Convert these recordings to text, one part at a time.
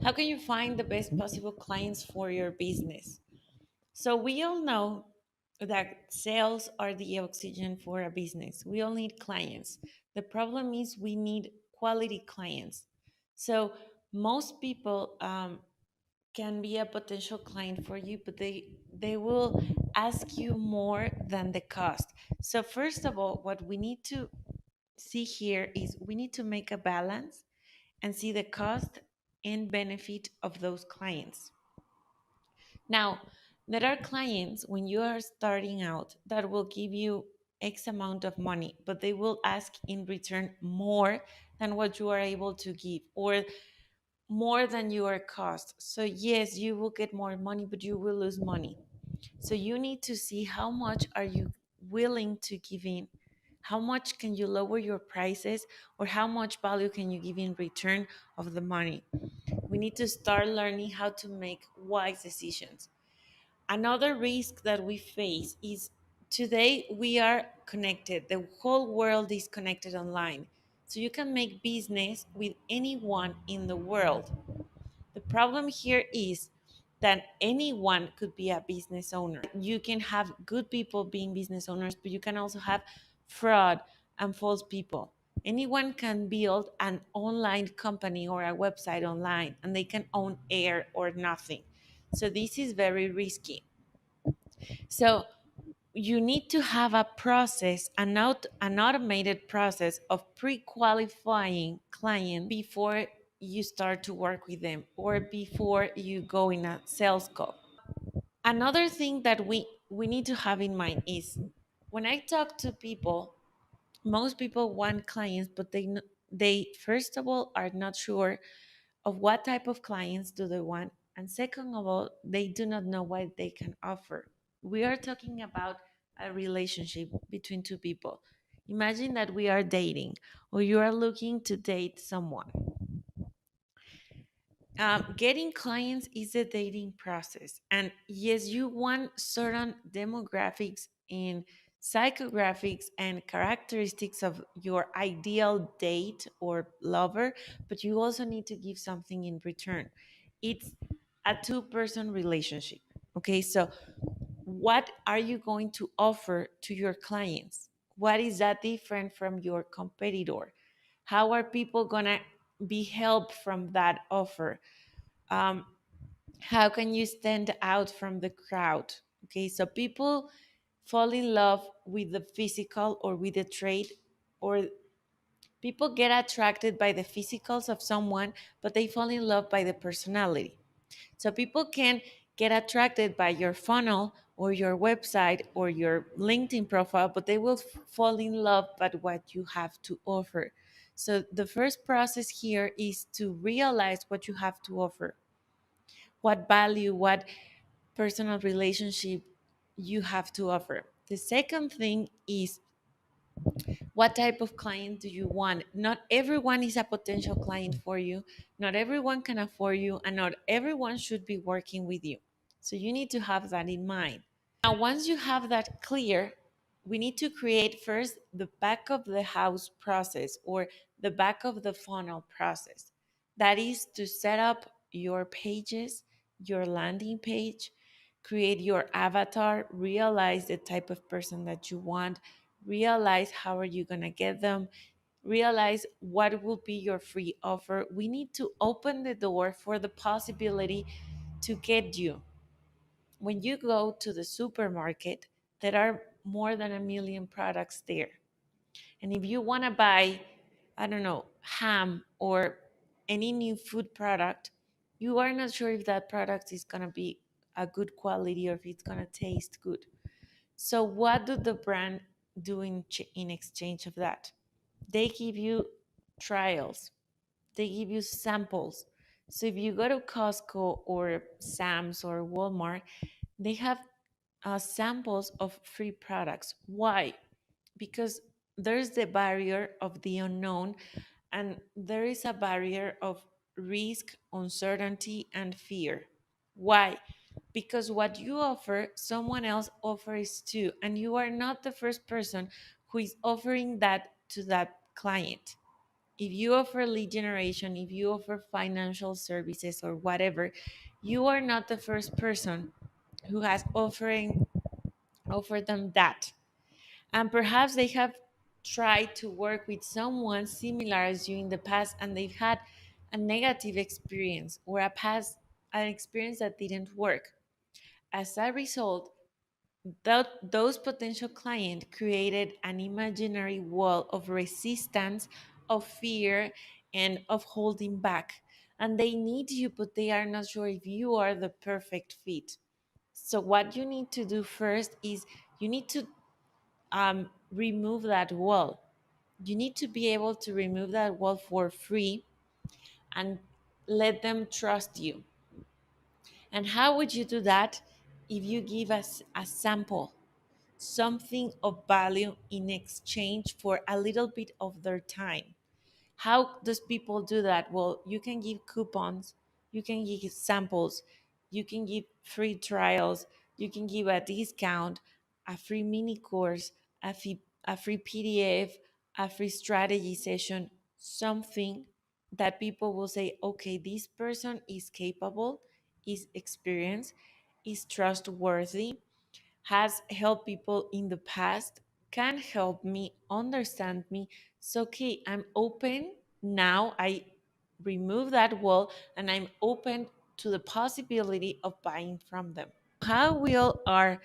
How can you find the best possible clients for your business? So we all know that sales are the oxygen for a business. We all need clients. The problem is we need quality clients. So most people can be a potential client for you, but they will ask you more than the cost. So first of all, what we need to see here is we need to make a balance and see the cost and benefit of those clients. Now, there are clients when you are starting out that will give you X amount of money, but they will ask in return more than what you are able to give or more than your cost. So, yes, you will get more money, but you will lose money. So, you need to see how much are you willing to give in. How much can you lower your prices, or how much value can you give in return of the money? We need to start learning how to make wise decisions. Another risk that we face is today we are connected. The whole world is connected online. So you can make business with anyone in the world. The problem here is that anyone could be a business owner. You can have good people being business owners, but you can also have fraud and false people. Anyone can build an online company or a website online, and they can own air or nothing. So this is very risky. So you need to have a process, an automated process of pre-qualifying clients before you start to work with them or before you go in a sales call. Another thing that we need to have in mind is when I talk to people, most people want clients, but they first of all are not sure of what type of clients do they want, and second of all, they do not know what they can offer. We are talking about a relationship between two people. Imagine that we are dating, or you are looking to date someone. Getting clients is a dating process, and yes, you want certain demographics and psychographics and characteristics of your ideal date or lover, but you also need to give something in return. It's a two-person relationship. Okay, so what are you going to offer to your clients? What is that different from your competitor? How are people gonna be helped from that offer? um, how can you stand out from the crowd? Okay, so people fall in love with the physical or with the trait, or people get attracted by the physicals of someone, but they fall in love by the personality. So people can get attracted by your funnel or your website or your LinkedIn profile, but they will fall in love by what you have to offer. So the first process here is to realize what you have to offer, what value, what personal relationship you have to offer. The second thing is what type of client do you want? Not everyone is a potential client for you. Not everyone can afford you, and not everyone should be working with you. So you need to have that in mind. Now, once you have that clear, we need to create first the back of the house process or the back of the funnel process. That is to set up your pages, your landing page, create your avatar, realize the type of person that you want, realize how are you going to get them, realize what will be your free offer. We need to open the door for the possibility to get you. When you go to the supermarket, there are more than a million products there. And if you want to buy, I don't know, ham or any new food product, you are not sure if that product is going to be a good quality or if it's going to taste good. So, what do the brand do in exchange of that? They give you trials, they give you samples. So, if you go to Costco or Sam's or Walmart, they have samples of free products. Why? Because there's the barrier of the unknown, and there is a barrier of risk, uncertainty, and fear. Why? Because what you offer, someone else offers too, and you are not the first person who is offering that to that client. if you offer lead generation, if you offer financial services or whatever, you are not the first person who has offered them that. And perhaps they have tried to work with someone similar as you in the past and they've had a negative experience or an experience that didn't work. As a result, those potential clients created an imaginary wall of resistance, of fear, and of holding back. And they need you, but they are not sure if you are the perfect fit. So, what you need to do first is you need to remove that wall. You need to be able to remove that wall for free and let them trust you. And how would you do that? If you give us a sample, something of value in exchange for a little bit of their time. How does people do that? Well, you can give coupons, you can give samples, you can give free trials, you can give a discount, a free mini course, a free PDF, a free strategy session, something that people will say, okay, this person is capable, is experienced, is trustworthy, has helped people in the past, can help me, understand me. So, okay, I'm open now. I remove that wall and I'm open to the possibility of buying from them. How will our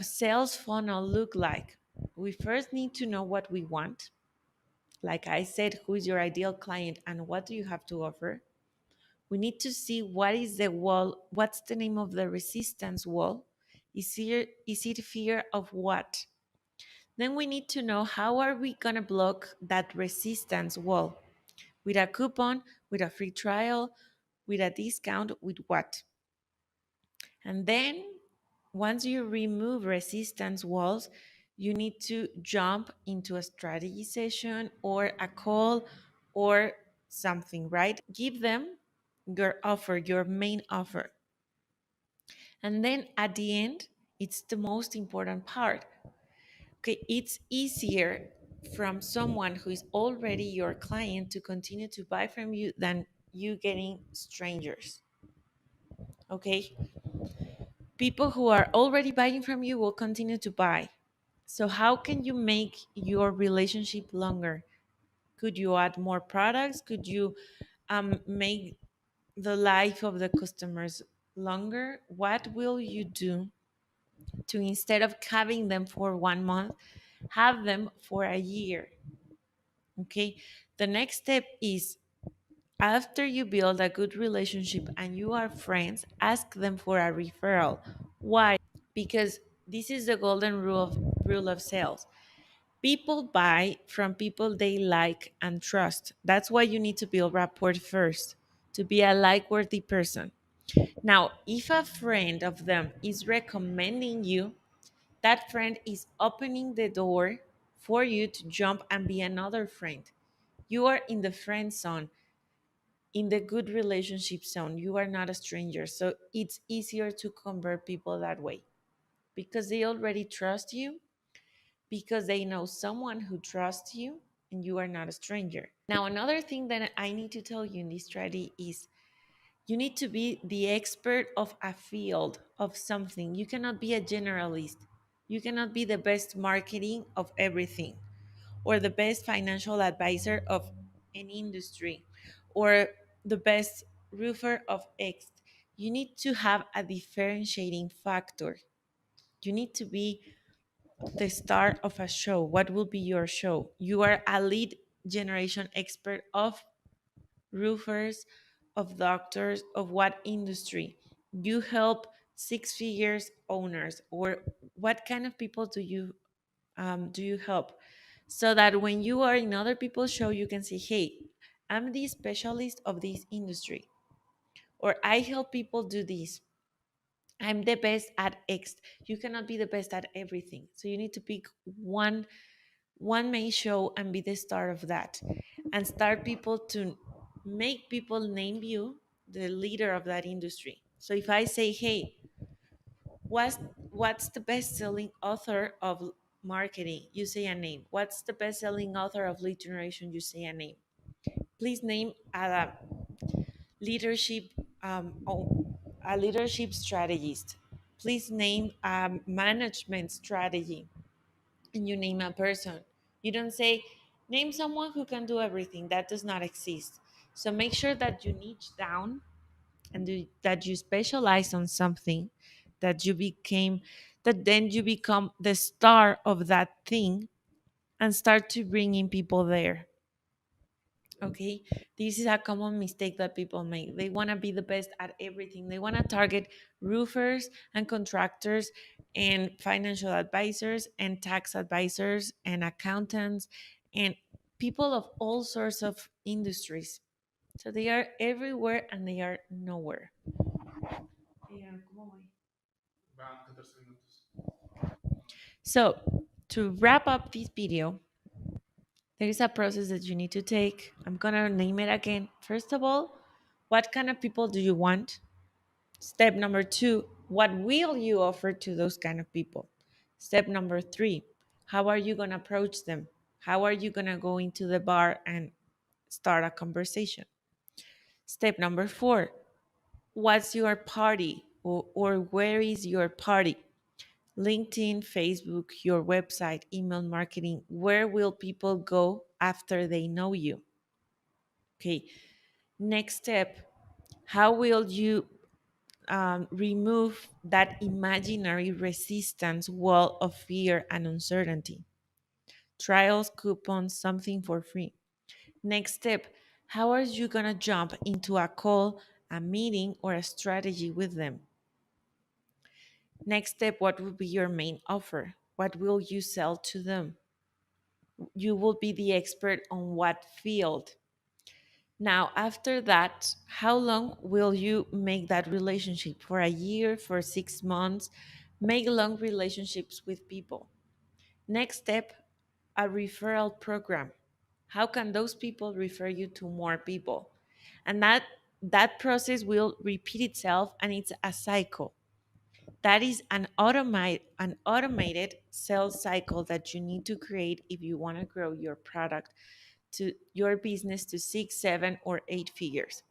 sales funnel look like? We first need to know what we want. Like I said, who is your ideal client and what do you have to offer? We need to see what is the wall, what's the name of the resistance wall. Is it fear of what? Then we need to know how are we going to block that resistance wall? With a coupon, with a free trial, with a discount, with what? And then once you remove resistance walls, you need to jump into a strategy session or a call or something, right? Give them your offer, your main offer. And then at the end, it's the most important part. Okay, it's easier from someone who is already your client to continue to buy from you than you getting strangers. Okay, people who are already buying from you will continue to buy. So, how can you make your relationship longer? Could you add more products? Could you make the life of the customers longer? What will you do to, instead of having them for 1 month, have them for a year? Okay. The next step is after you build a good relationship and you are friends, ask them for a referral. Why? Because this is the golden rule of sales. People buy from people they like and trust. That's why you need to build rapport first to be a like-worthy person. Now, if a friend of them is recommending you, that friend is opening the door for you to jump and be another friend. You are in the friend zone, in the good relationship zone. You are not a stranger. So it's easier to convert people that way because they already trust you, because they know someone who trusts you, and you are not a stranger. Now, another thing that I need to tell you in this strategy is you need to be the expert of a field of something. You cannot be a generalist. You cannot be the best marketing of everything or the best financial advisor of an industry or the best roofer of X. You need to have a differentiating factor. You need to be the star of a show. What will be your show? You are a lead generation expert of roofers, of doctors, of what industry? You help six figures owners, or what kind of people do you help? So that when you are in other people's show, you can say, "Hey, I'm the specialist of this industry," or "I help people do this. I'm the best at X." You cannot be the best at everything, so you need to pick one main show and be the star of that, and start people to make people name you the leader of that industry. So if I say, hey, what's the best selling author of marketing, you say a name. What's the best-selling author of lead generation? You say a name. Please name leadership a leadership strategist. Please name a management strategy, and you name a person. You don't say name someone who can do everything. That does not exist. So make sure that you niche down and that you specialize on something, that you became that then you become the star of that thing and start to bring in people there. Okay, this is a common mistake that people make. They want to be the best at everything. They want to target roofers and contractors and financial advisors and tax advisors and accountants and people of all sorts of industries. So they are everywhere and they are nowhere. So, to wrap up this video, there is a process that you need to take. I'm going to name it again. First of all, what kind of people do you want? Step number two, what will you offer to those kind of people? Step number three, how are you going to approach them? How are you going to go into the bar and start a conversation? Step number four, what's your party or where is your party? LinkedIn, Facebook, your website, email marketing, where will people go after they know you? Okay, next step, how will you remove that imaginary resistance wall of fear and uncertainty? Trials, coupons, something for free. Next step, how are you going to jump into a call, a meeting, or a strategy with them? Next step, what will be your main offer? What will you sell to them? You will be the expert on what field. Now, after that, how long will you make that relationship? For a year, for 6 months? Make long relationships with people. Next step, a referral program. How can those people refer you to more people? And that process will repeat itself and it's a cycle. That is an automated sales cycle that you need to create if you want to grow your product to your business to 6, 7, or 8 figures.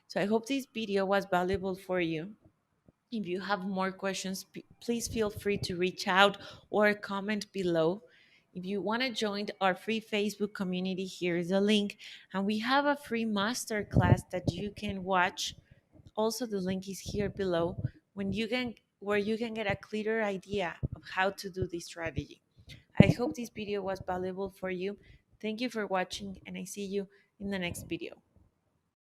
So I hope this video was valuable for you. If you have more questions, please feel free to reach out or comment below. If you want to join our free Facebook community, here is a link. And we have a free masterclass that you can watch. Also, the link is here below where you can get a clearer idea of how to do this strategy. I hope this video was valuable for you. Thank you for watching, and I see you in the next video.